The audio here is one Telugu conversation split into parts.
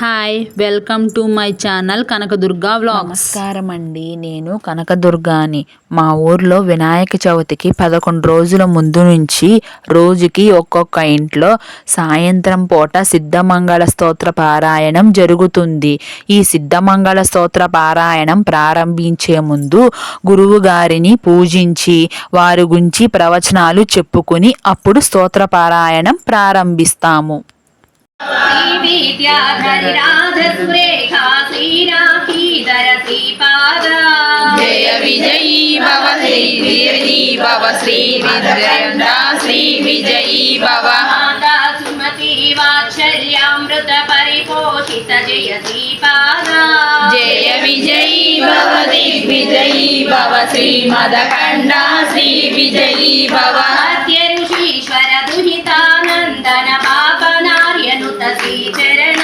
Hi welcome to my channel Kanakadurga vlogs. నమస్కారం అండి, నేను కనకదుర్గాని. మా ఊర్లో వినాయక చవితికి 11 రోజుల ముందు నుంచి రోజుకి ఒక్కొక్క ఇంట్లో సాయంత్రం పూట సిద్ధమంగళ స్తోత్ర పారాయణం జరుగుతుంది. ఈ సిద్ధమంగళ స్తోత్ర పారాయణం ప్రారంభించే ముందు గురువు గారిని పూజించి వారి గురించి ప్రవచనాలు చెప్పుకుని అప్పుడు స్తోత్ర పారాయణం ప్రారంభిస్తాము. జయ విజయీ భవ శ్రీ విజయీ భవ శ్రీ విజయందా శ్రీ విజయీ భవ సుమతి వాత్సల్యామృత పరిపోషిత జయ శ్రీపాదా జయ విజయీ భవ దిగ్విజయీ భవ శ్రీ మదకండా శ్రీ విజయీ భవ ఋషీశ్వర దుహితానందన పాపనార్యనుత శ్రీచరణ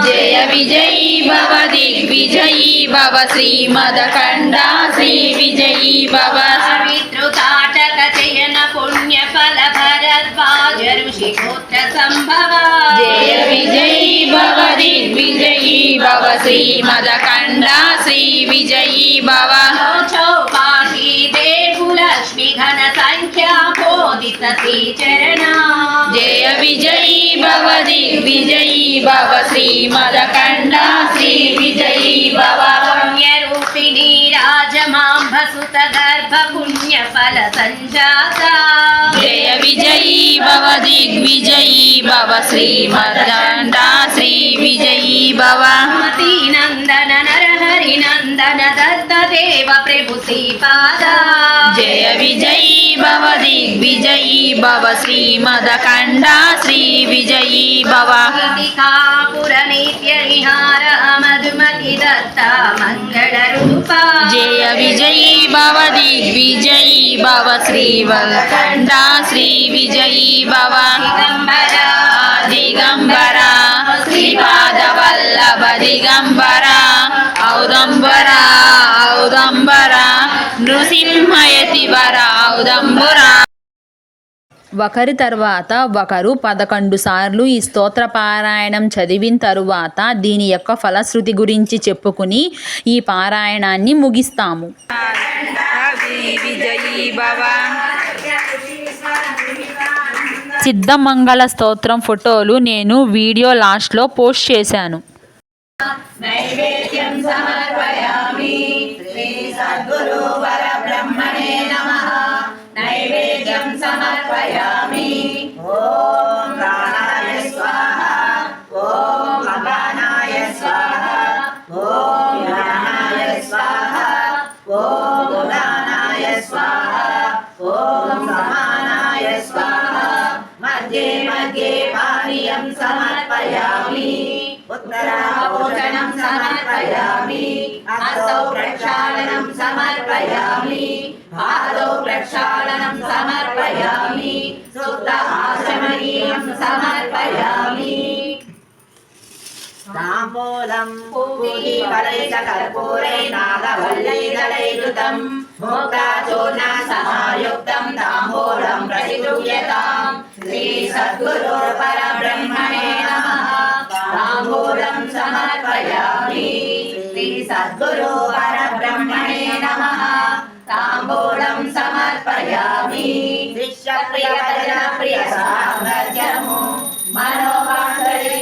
జయ విజయీ భవ దిగ్విజయీ భవ శ్రీ మదకండా శ్రీ విజయీ భవ వితృతాటక చయన పుణ్య ఫల భరద్వాజ ఋషి పుత్ర సంభవ జయ విజయీ భవ దిగ్విజయీ భవ శ్రీ మదకండా శ్రీ విజయీ భవ చౌపాఠీ దేవులక్ష్మి ఘన సంఖ్యా బోధిత శ్రీచరణ జయ విజయీ భవ దిగ్విజయీ భవ శ్రీ మదకండా శ్రీ విజయీ భవ పుణ్యరూపిణీ రాజమాంబసుత గర్భ పుణ్య ఫల సంజాత జయ విజయీ భవ దిగ్విజయీ భవ శ్రీ మదకండా శ్రీ విజయీ భవ నందన నరహరి నందన దత్త దేవ ప్రభు శ్రీపాద జయ విజయీ భవ దిగ్విజయీ భవ శ్రీ మదకండా శ్రీ విజయీ భవ పుర నిత్య విహార మధుమతి దత్త మంగళ రూప జయ విజయీ భవ దిగ్విజయీ భవ శ్రీ మదకండా శ్రీ విజయీ భవ దిగంబర శ్రీపాద వల్లభ దిగంబర ఔదంబర ఔదంబర నృసింహయతివర ఔదంబర. ఒకరి తర్వాత ఒకరు 11 సార్లు ఈ స్తోత్ర పారాయణం చదివిన తరువాత దీని యొక్క ఫలశ్రుతి గురించి చెప్పుకుని ఈ పారాయణాన్ని ముగిస్తాము. సిద్ధమంగళ స్తోత్రం ఫోటోలు నేను వీడియో లాస్ట్లో పోస్ట్ చేశాను. నైవేద్యం సమర్పయామి శ్రీ సద్గురు పరబ్రహ్మణే నమః. నైవేద్యం సమర్పయామి. ఓం ప్రాణాయ స్వాహ, ఓం అపానాయ స్వాహ, ఓం జ్ఞానాయ స్వాహ, ఓం ఉదానాయ స్వాహ, ఓం సమానాయ స్వాహ. మధ్యే మధ్యే పానీయం సమర్పయామి. उत्तराभूषणं समर्पयामि. हस्तौ प्रक्षालनं समर्पयामि. पादौ प्रक्षालनं समर्पयामि. सुप्तहासमनीयं समर्पयामि. ताम्बूलं पूगीफलैकर्पूरे नागवल्लीदलैर्युतं मुक्ताचूर्णा समायुक्तं ताम्बूलं प्रतिगृह्यताम्. श्री सद्गुरो परब्रह्मणे नमः. ताम्बूलं समर्पयामि. श्री सद्गुरो परब्रह्मणे नमः. ताम्बूलं समर्पयामि. शिष्यप्रिय भजनप्रिय साङ्गत्यमु मनोवाञ्छति.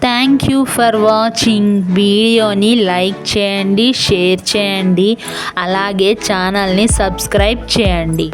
Thank you for watching. వీడియోని లైక్ చేయండి, షేర్ చేయండి, అలాగే ఛానల్ని సబ్స్క్రైబ్ చేయండి.